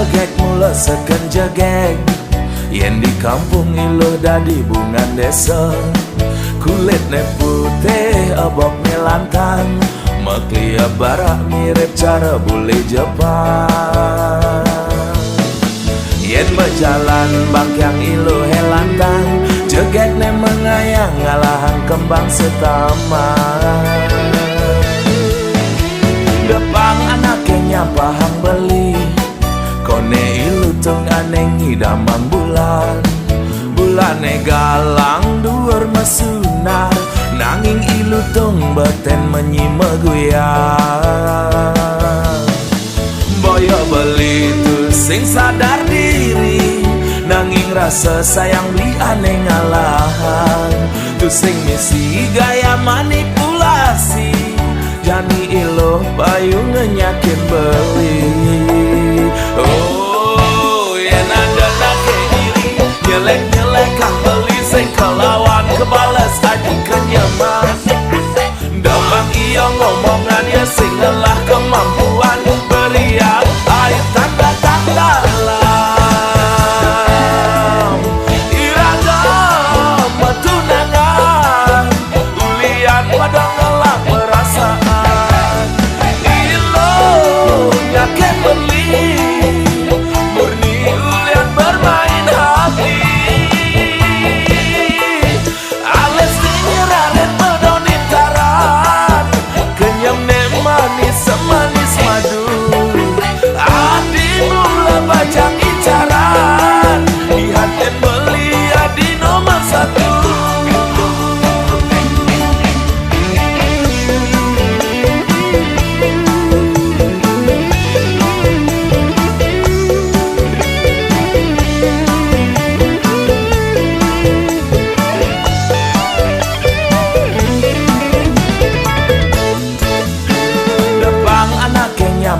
jagek mula seken jagek yen di kampung iluh dadi bungan desa. Kulit ne putih abok ne lantang, maklia barak mirip cara bule Jepang. Yen berjalan bangkyang iluh helantang, jagek ne mengayang ngalahan kembang setaman. Depang anaknya pahang beli, kone ilu tung aneng hidamang bulan. Bulane galang duur mesunar, nanging ilu tung beten menyima guyang. Boyo beli tu sing sadar diri, nanging rasa sayang beli aneh ngalahan. Tu sing misi gaya manipulasi, jani iluh payu ngenyakin beli. Oh, yen ada nake diri, nyelek-nyelek kang beli sing kelawan kebales aji kenyaman. Damang iyo ngomongan ya sing lelah kemampuan, beriak air tanda-tanda dalam. Iragam tunangan, ulian padang ngelak perasaan. Ilo nyakin beli, murni ulian bermain hati. Ales dinyerarin medonin taran, kenyam ne manis semanis madu. Adi mula bajang icaran, dihatin beli adi nomor satu.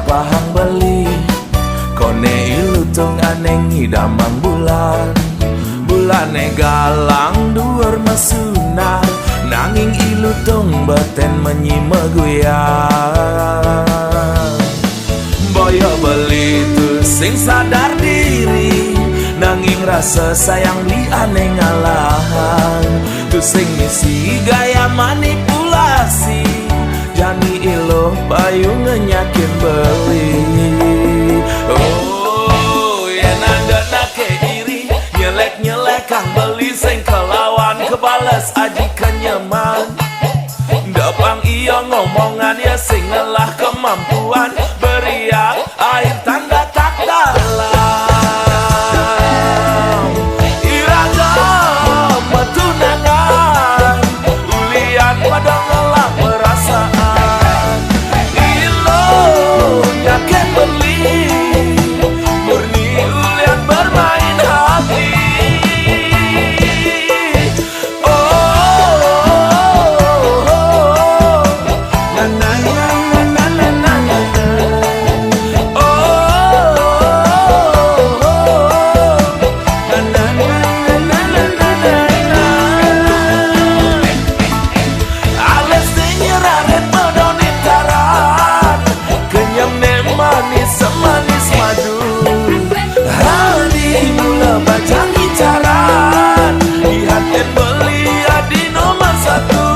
Pahang beli, kone ilu tung aneng hidamang bulan. Bulane galang duur mesunar, nanging ilu tung beten menyima guyang. Boyo beli tu sing sadar diri, nanging rasa sayang li aneh ngalahan. Tu sing misi gaya manipulasi, jani iluh payu ngenyakin beli. Oh, yen ada nake diri, nyelek-nyelek kang beli sing kelawan kebales aji kenyaman. Depang iyo ngomongan ya sing lelah kemampuan, beriak air tanda tak dalam. Iragam tunangan, ulian padang ngelak perasaan. Nyakin beli, murni ulian bermain hati. Oh, na na na na na na na. Oh, na na na na na na na. Ales dinyerarin medonin taran, kenyam ne manis semanis madu. Hadi mula bajang icaran, dihatin beli adi nomor satu.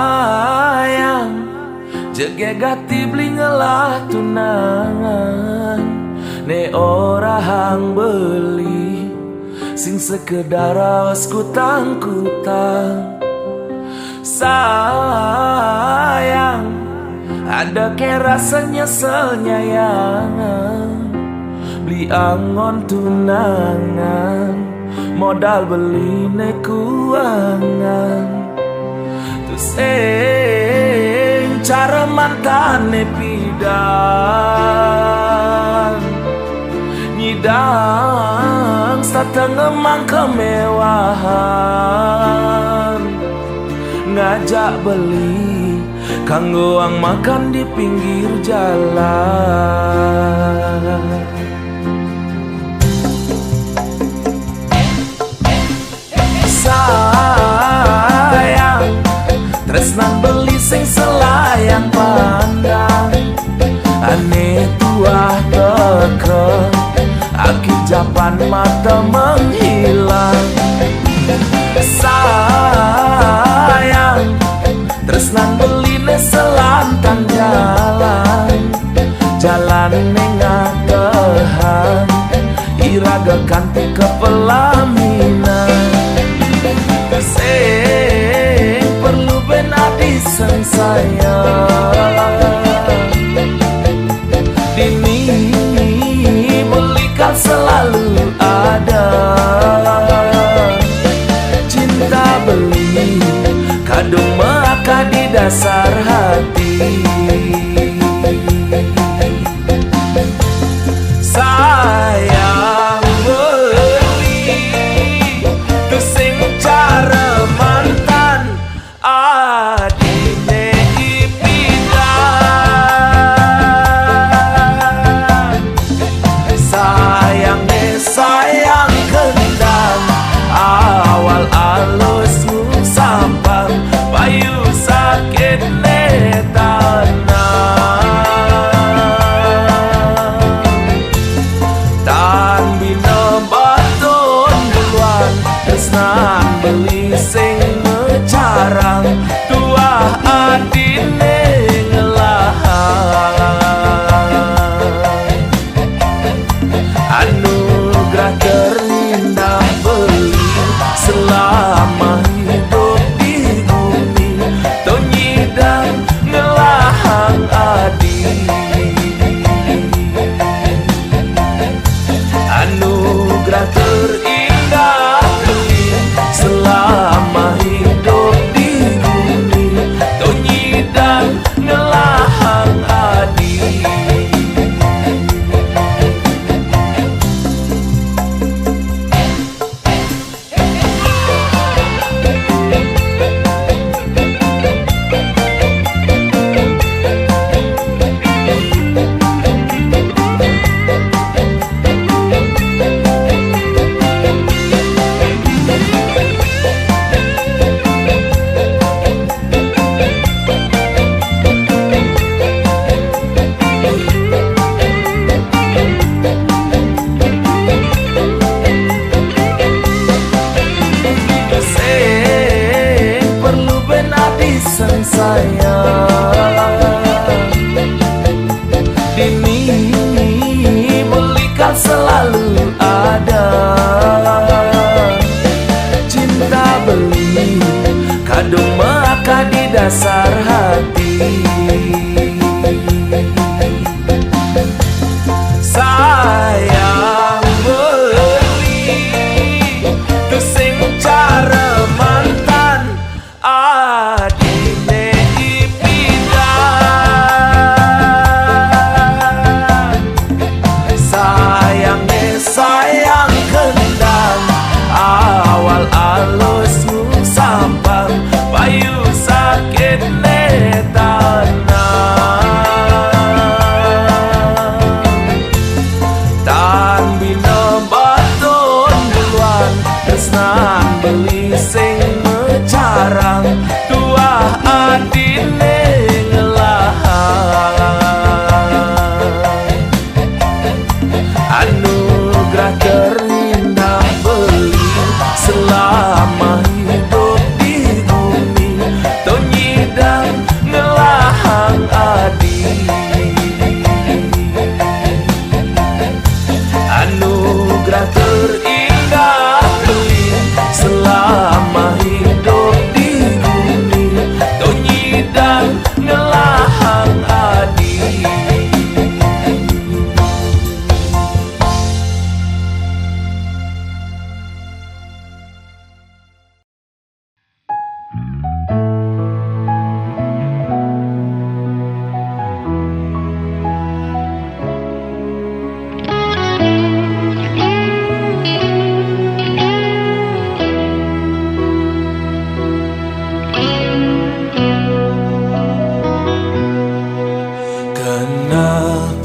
Sayang, jege gati beli ngelah tunangan, ne ora hang beli, sing sekedar awas kutang-kutang. Sayang, ada ke rasa nyesel nyayangan, beli angon tunangan, modal beli ne kuangan. Sing cara mantane pidan nyidang tengemang kemewahan, ngajak beli kanggo ang makan di pinggir jalan. Sayang tresnan beli sing selayang pandang, aneh tuah teke akhir japan mata menghilang. Sayang tresnan beli ne selantang jalan, jalan nengatehan iraga kanti ke pelaminan. Sing perlu ben adi sang sayang, dini belikan selalu ada. Cinta beli kadung maka di dasar hati. Sayang beli tu sing cara mantan adine ipitan. Sayang kendang awal alus sampang payu sakit netanang. Tan bina batun duluan tresnan beli sing mecarang, tuah adine ngelahang. Anugerah terindah beli selama hidup di bumi, tonyi dan ngelahang adi. Anugerah terindah beli selama hidup di bumi, tonyi dan ngelahang adi. Sang sayang, dini belikan selalu ada. Cinta beli kadung maka di dasar hati. Sayang beli tu sing cara mantan adine ipitan. Sayang kendang awal alus sampang payu sakit netanang.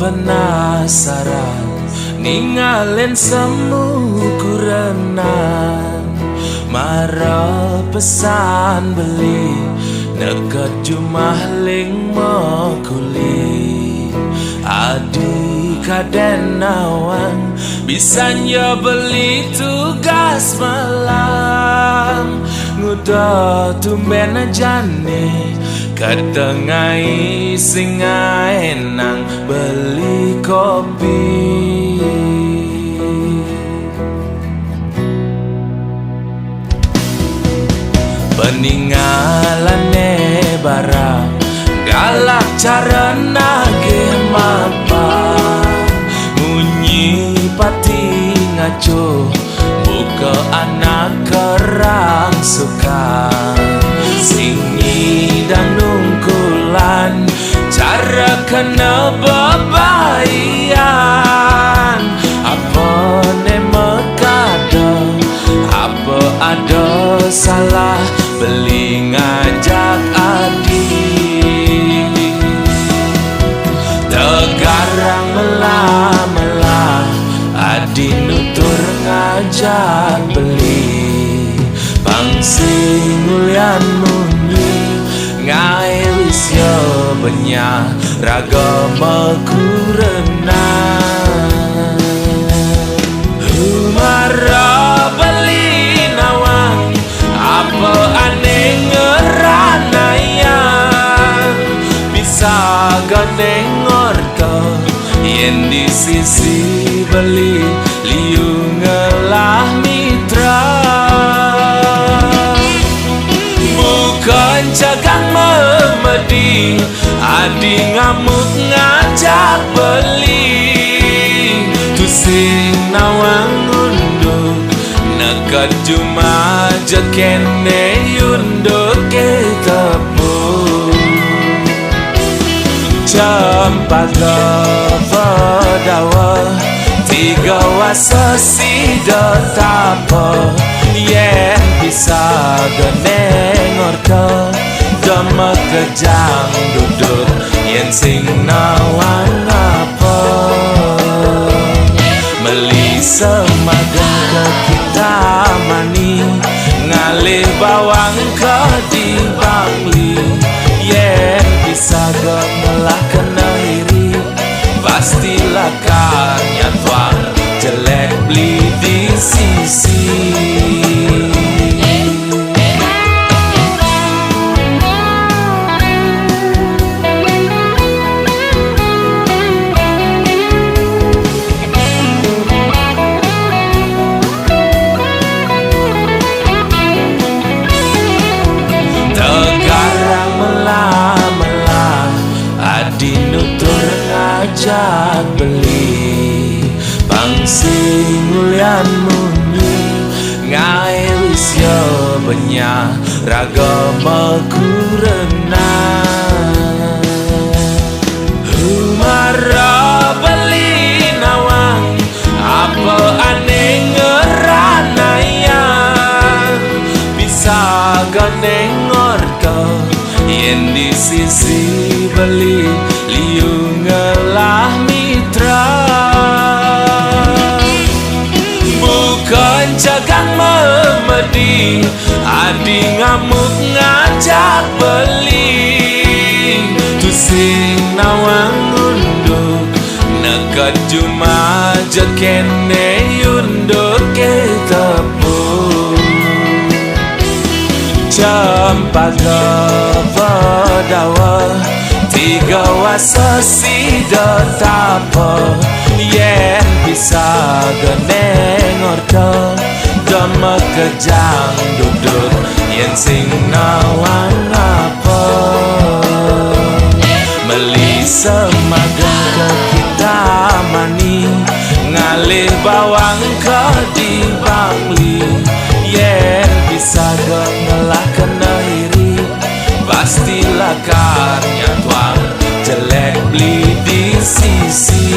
penasaran ninggalin semu ku renang mara pesan beli dekat jumaling mokuli adi kaden nawang bisanya beli tugas malam nguda tumben jane katengai singai nang beli kopi peninggalane barang galak cara nage mapa munyi pati ngaco buka anak kerang suka singi dan nungkulan cara kena bebayan apa ne mekada apa ada salah beli ngajak adik tegarang melah-melah adik nutur ngajak beli pangsing ulian munyi ngai wis yo benya ragama kurenang humara beli nawang apa aneh ngeranayang bisa gandeng orto yen di sisi beli liu ngelah mitra bukan jagang memedi adi ngamuk ngajak beli tusing nawang unduk nekat cuma jekene yunduk ke tepung campak kepedawa tiga wasa sida tapa yen bisa geneng orto demek kejang duduk yen sing nawang apa meli semagang ke kita mani ngalih bawang ke di bangli yen bisa gemelah kena iri pastilah karnya tuang jelek beli di sisi ngajak beli pangsing ulian munyi ngai wis yo benya ragama kurenang humara beli nawang apa aneh ngeranayang bisa gandeng orto yen di sisi beli liu ngelah mitra bukan jagang memedi adi ngamuk ngajak beli tusing nawang unduk nekat cuma jekene yunduk ke tepung campak kepedawa tiga wasa sida tapa yen bisa geneng orto demek kejang duduk yen sing nawang apa meli semagang ke kita mani ngalih bawang ke di bangli yen bisa gemelah kena iri pastilah karnya tuang jelek beli di sisi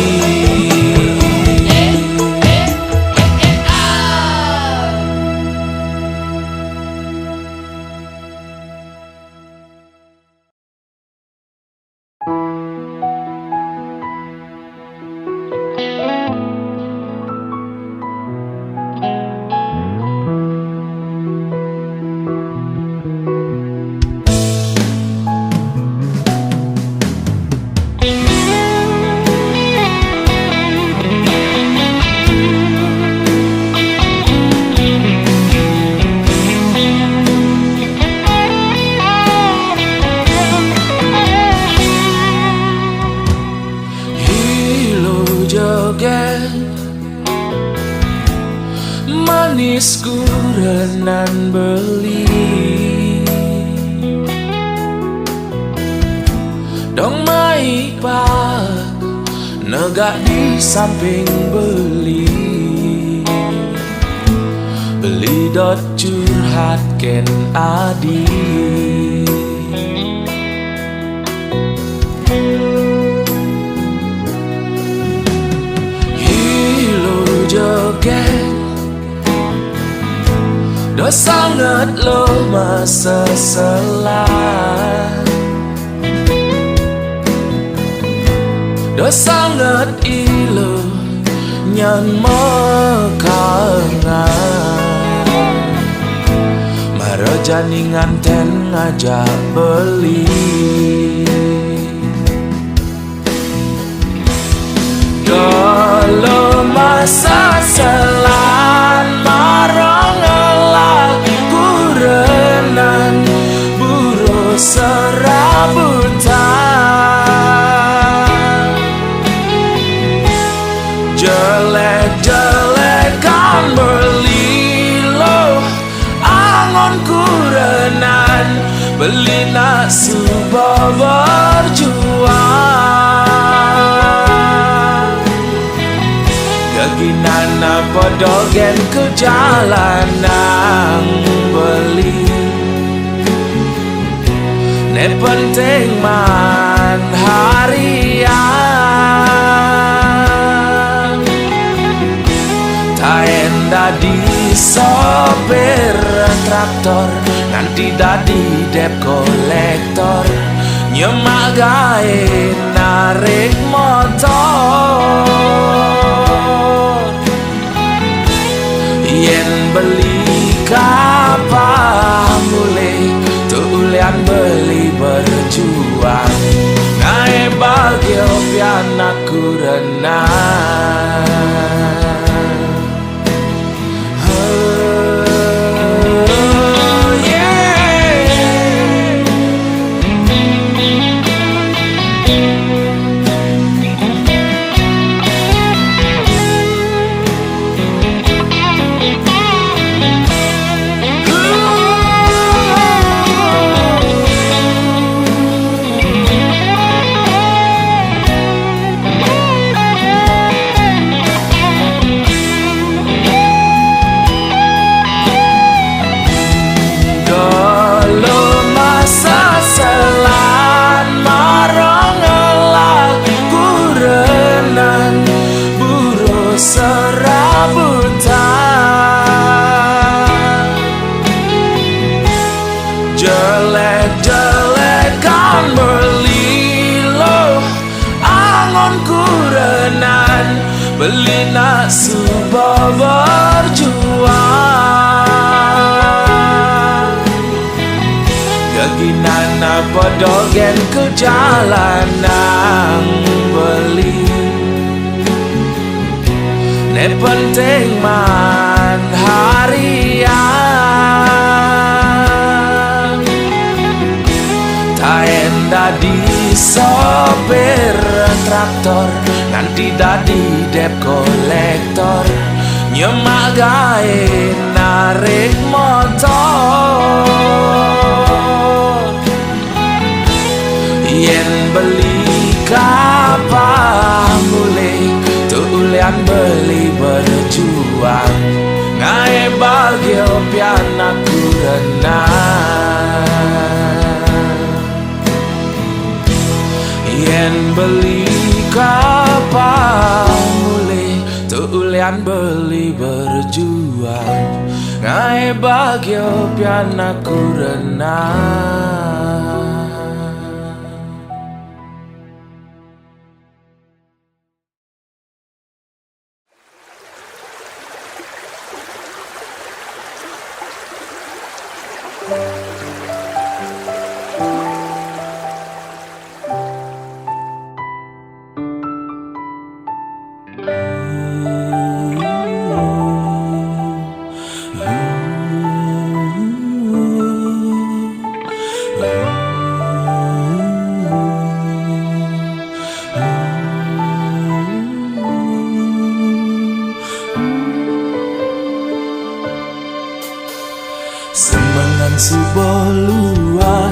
joget, manisku renan beli, dong maipa negak di samping beli dot curhat ken adi. Hilo joget do sangat lo masa selah, do sangat ilo nyan mekangan, marajani nganten ngajak beli. Dolo masa selan marong ngelak kurenan buru serabutan, jelek-jelekan berlilo angon kurenan beli nak suba berjuang. Gaginana podogen ke jalanan beli, ne penting man harian, taen dadi sopir traktor, nanti dadi dep kolektor, nyemak gawe narik motor. Yen beli kapal mulai tulian beli berjuang, nae bagio pianaku renang. Jelek-jelekan berlilo angon kurenan beli nak suba berjuang. Gaginana podogen ke jalanan beli, ne penting man harian, taen dadi sopir traktor, nanti dadi dep kolektor, nyemak gawe narik motor. Yen beli kapal mulai tulian beli berjuang, ngae bagio pianaku renang. Yen beli kapal mulai tulian beli berjuang, ngae bagio pianaku renang.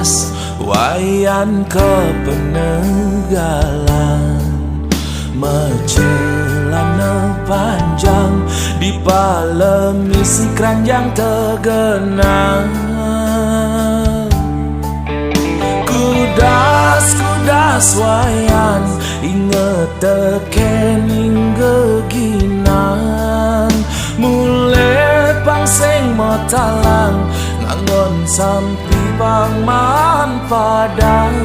lepas wayan kepeninggalan, celana panjang di palemi si keranjang tergenang. Kudas wayan inget teken hingga ginan, mulai pangseng motalang ngangon sampai pangman padang.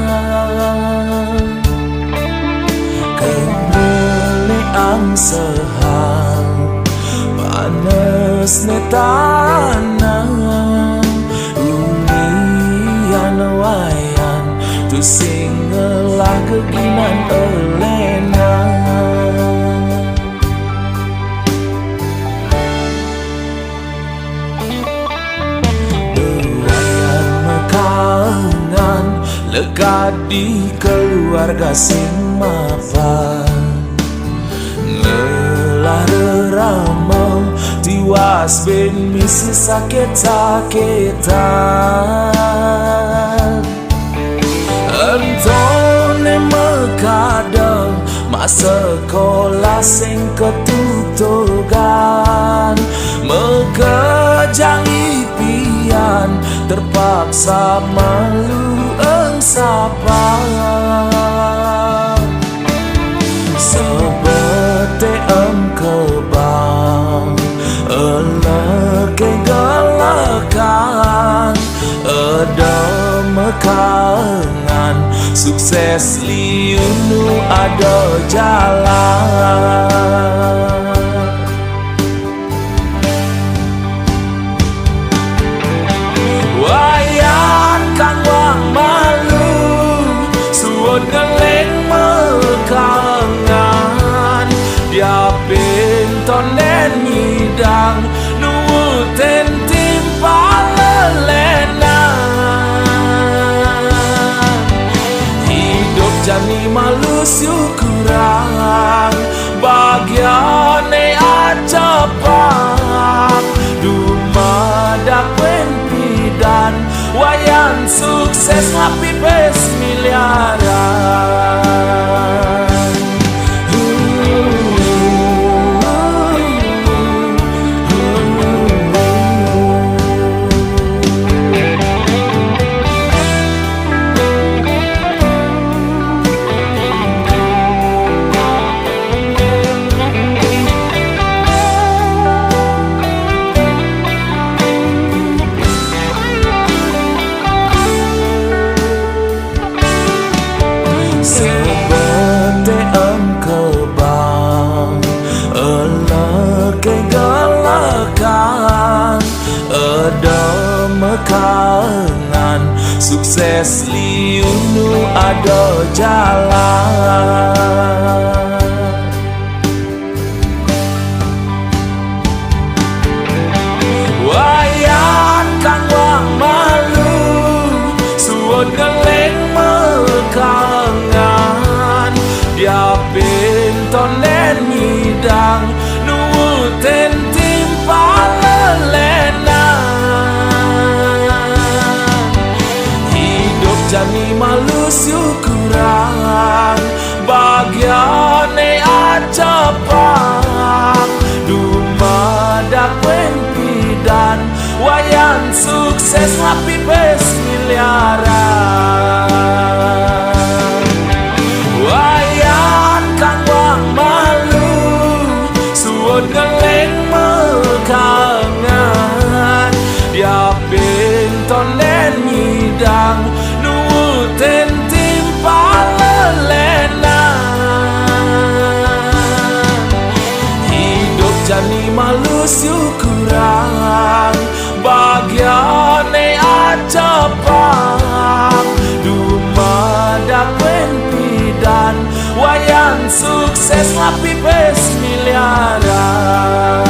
Ang sehang panas ne tanah, ulian wayan tu singelah keginan elena. Wayan mekaungan lekat di keluarga sing mapan, ramau tiwas ben misi sakit-sakitan. Entone mekadang masa sekolah sing ketutugan, mekejang impian terpaksa malu engsapan. Sebete kebang eleke galakan, ada mekangan sukses liunu ada jalan. Wayan kang wang malu suod ngeleng mekangan, dia pintonen nyidang nuwuten timpal lelenan. Hidup jani malu syukuran, bagiane acapak dumadak penpidan, wayan sukses ngapi pes miliaran. Kangen sukses liunu ada jalan. Wayan kang wang malu suod ngeleng mekangan, dia pintonen nyidang nuwuten timpal lelenan. Jani malu syukuran, bagiane acapak dumadak penpidan, wayan sukses ngapi pes miliaran. Wayan kang wang malu suod ngeleng mekangan, dia pintonen nyidang nuwuten timpal lelenan. Hidup jani malu syukuran, bagiane acapak dumadak penpidan, wayan sukses ngapi pes miliaran.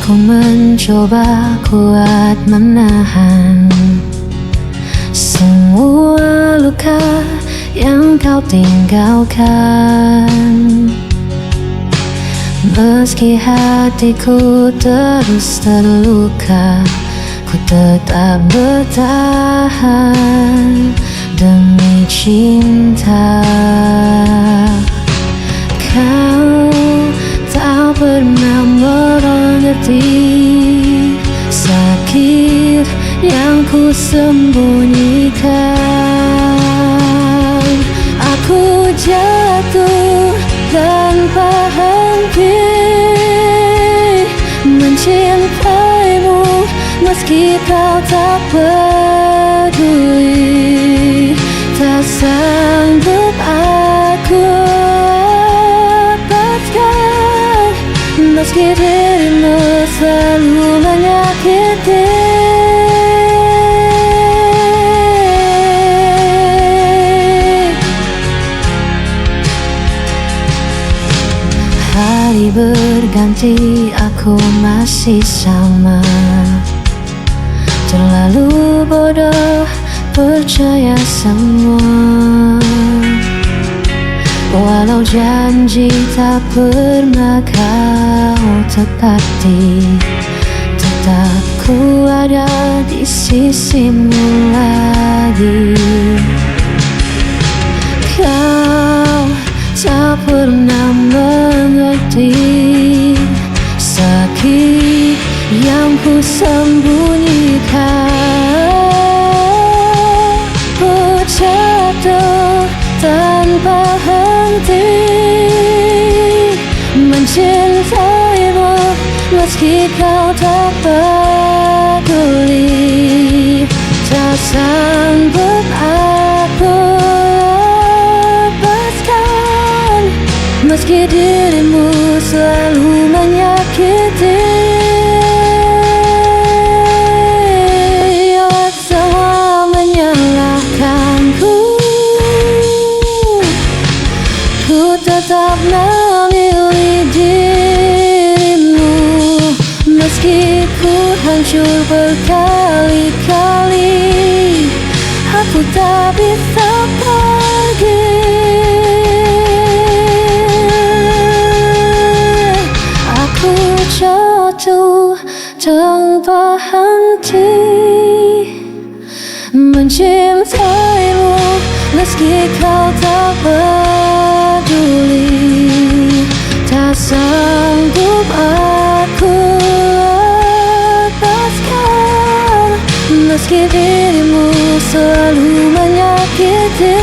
Ku mencoba kuat menahan semua luka yang kau tinggalkan. Meski hatiku terus terluka, ku tetap bertahan demi cinta. Kau tak pernah mengerti sakit yang ku sembunyikan. Aku jatuh tanpa henti mencintaimu, meski kau tak peduli. Tak sanggup aku lepaskan, meski dirimu selalu menyakiti. Hari berganti, aku masih sama, terlalu bodoh percaya semua. Walau janji tak pernah kau tepati, tetap ku ada di sisimu lagi. Kau tak pernah mengerti sakit yang ku sembunyikan. Ku jatuh tanpa henti mencintaimu, meski kau tak peduli. Tak sanggup aku lepaskan, meski dirimu selalu menyakiti. Semua menyalahkanku, ku tetap memilih dirimu, meski ku hancur berkali-kali. Aku tak bisa pergi. Aku jatuh tanpa henti mencintaimu, meski kau tak peduli. Tak sanggup aku lepaskan, meski dirimu selalu menyakiti.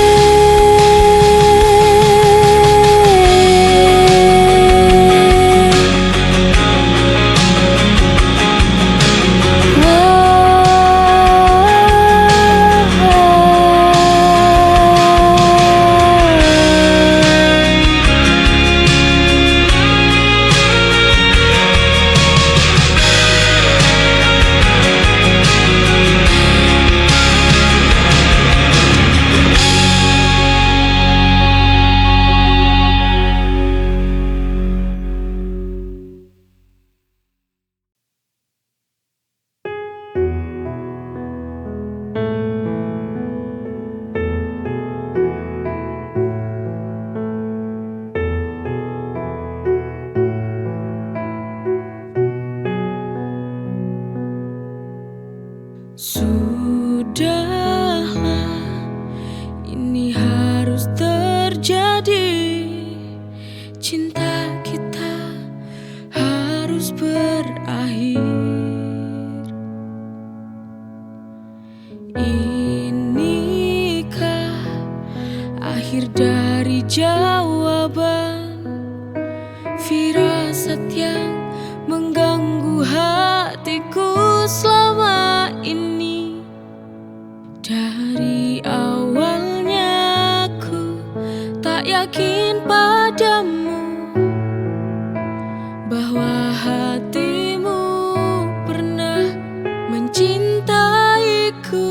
Sudahlah, ini harus terjadi. Cinta kita harus berakhir. Inikah akhir dari jawaban firasat yang mengganggu hatiku selama ini? Dari awalnya aku tak yakin padamu bahwa hatimu pernah mencintaiku.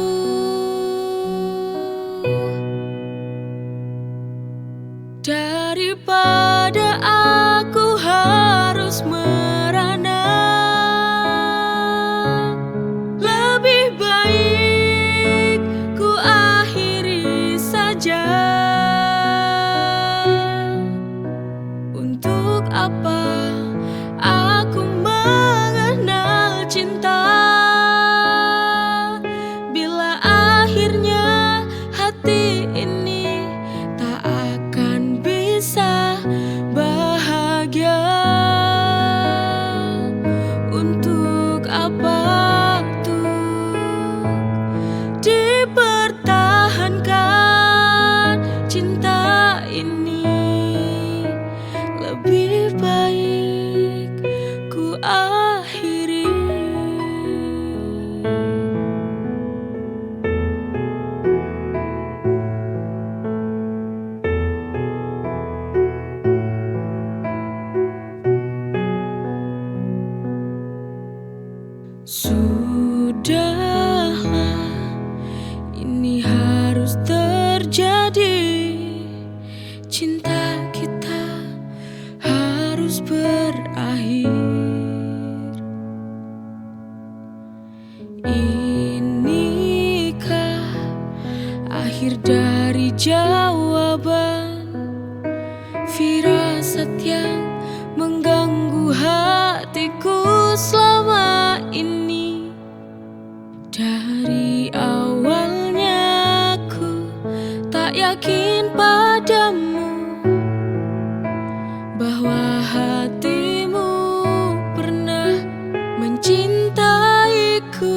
Daripada aku harus merana apa aku mengenal cinta bila akhirnya hati ini tak akan bisa bahagia? Untuk apa tuh dipertahankan cinta ini? Lebih baik ku akhiri. Sudahlah, ini harus terjadi. Cinta kita harus berakhir. Inikah akhir dari jawaban firasat yang mengganggu hatiku selama ini? Dari awalnya aku tak yakin padamu bahwa hatimu pernah mencintaiku.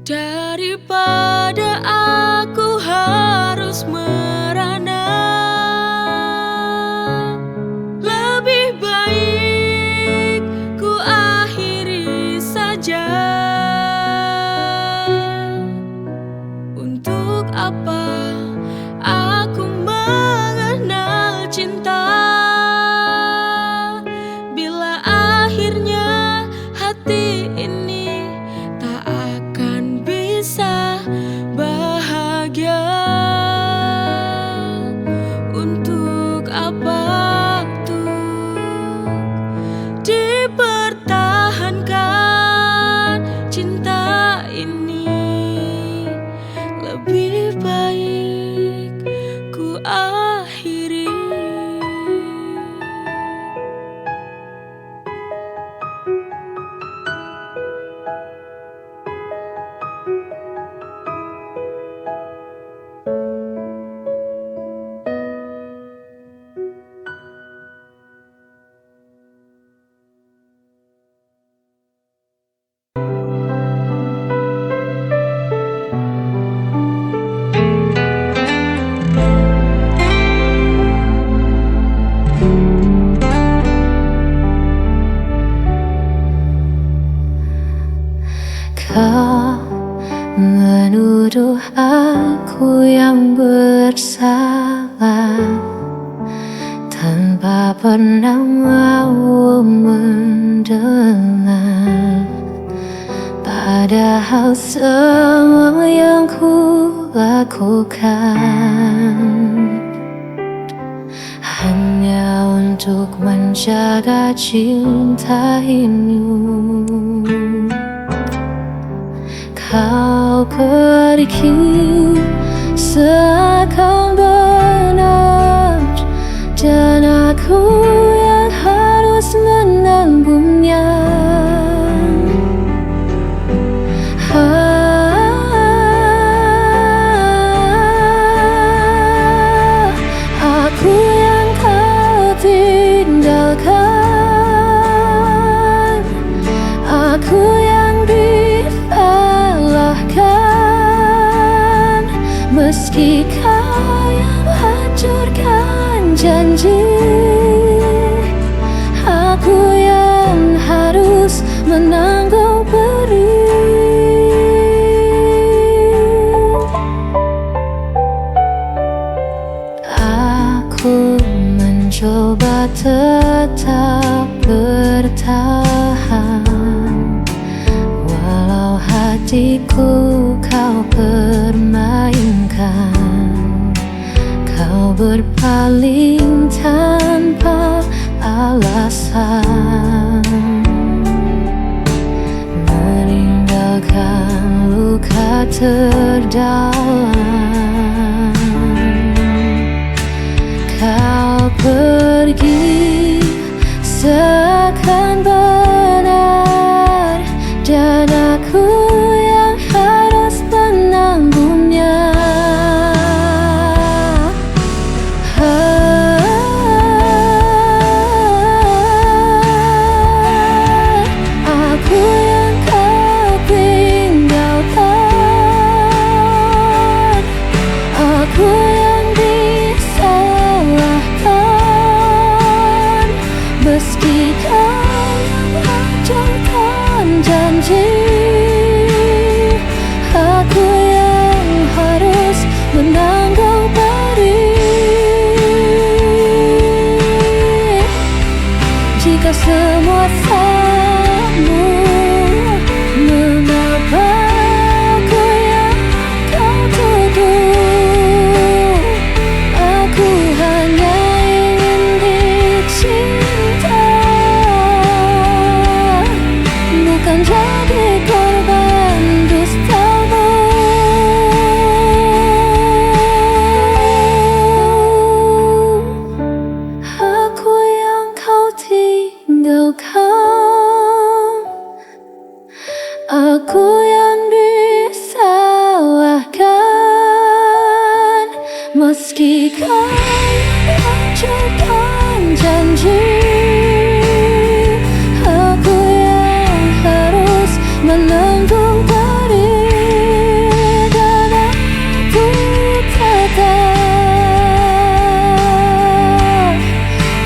Daripada aku harus merana, lebih baik ku akhiri saja. Untuk apa aku mengenal cinta bila akhirnya hati ini tak akan bisa bahagia? Untuk apa tuh dipertahankan cinta ini? Lebih baik ku akhiri. Kau menuduh aku yang bersalah tanpa pernah mau mendengar. Padahal semua yang ku lakukan hanya untuk menjaga cinta ini. Kau pergi seakan benar, dan aku yang harus menanggungnya. Aku yang kau tinggalkan, aku yang disalahkan, meski kau yang hancurkan janji. Aku yang harus menanggung perih. Aku mencoba tetap bertahan, walau hatiku kau permainkan. Kau berpaling tanpa alasan, meninggalkan luka terdalam. Aku yang disalahkan, meski kau hancurkan janji. Aku yang harus menanggung pedih. Jika semua salahmu, mengapa aku yang kau tuduh? Aku hanya ingin dicinta, bukan jadi korban dustamu. Aku yang kau tinggalkan, aku yang disalahkan, meski kau hancurkan janji. Aku yang harus menanggung pedih, dan aku tetap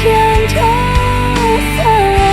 yang kau salahkan.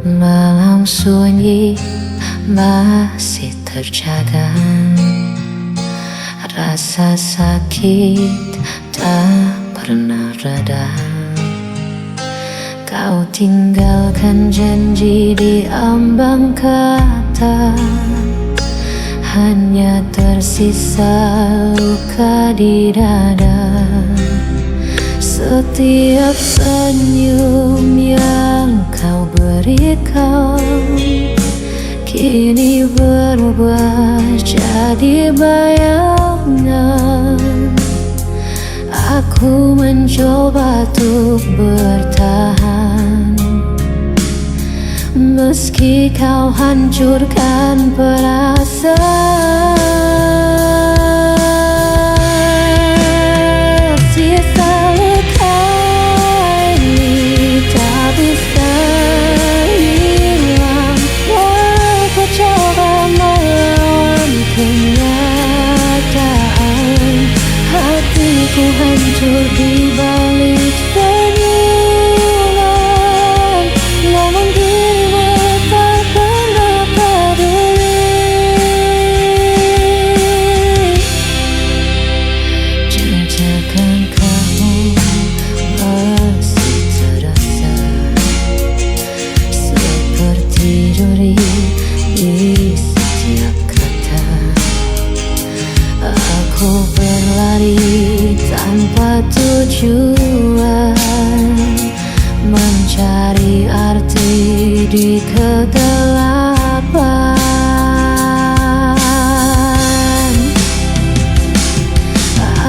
Malam sunyi masih terjaga, rasa sakit tak pernah reda. Kau tinggalkan janji di ambang kata, hanya tersisa luka di dada. Setiap senyum yang kau berikan kini berubah jadi bayangan. Aku mencoba untuk bertahan, meski kau hancurkan perasaan. Sisa luka ini tak bisa hilang, walau coba melawan kenyataan. Hatiku hancur di balik senyuman, namun dirimu tak pernah peduli. Jejakan kamu masih terasa, seperti duri di setiap kata. Aku berlari tanpa tujuan, mencari arti di kegelapan.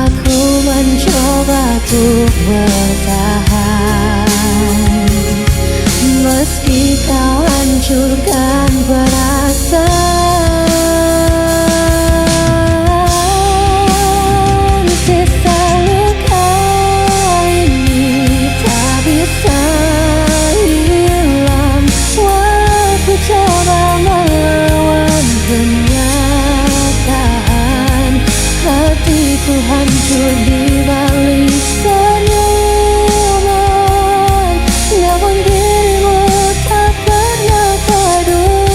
Aku mencoba untuk bertahan, meski kau hancurkan perasaan. Sisa luka ini tak bisa hilang, walau ku coba melawan kenyataan. Hatiku hancur di balik senyuman, namun dirimu tak pernah peduli.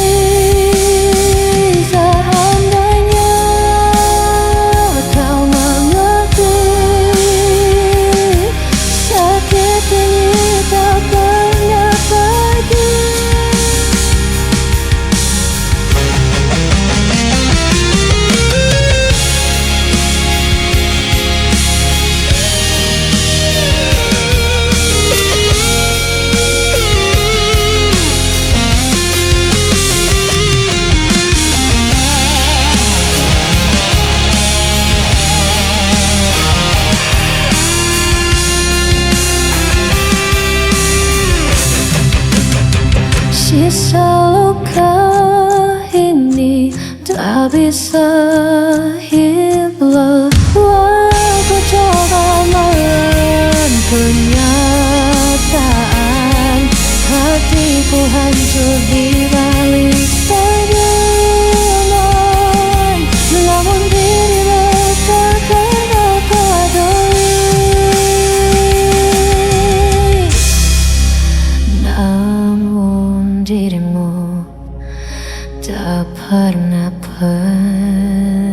tak bisa hilang. Aku coba melawan kenyataan, hatiku hancur di balik senyuman. Namun dirimu takkan peduli. Namun dirimu tak pernah peduli.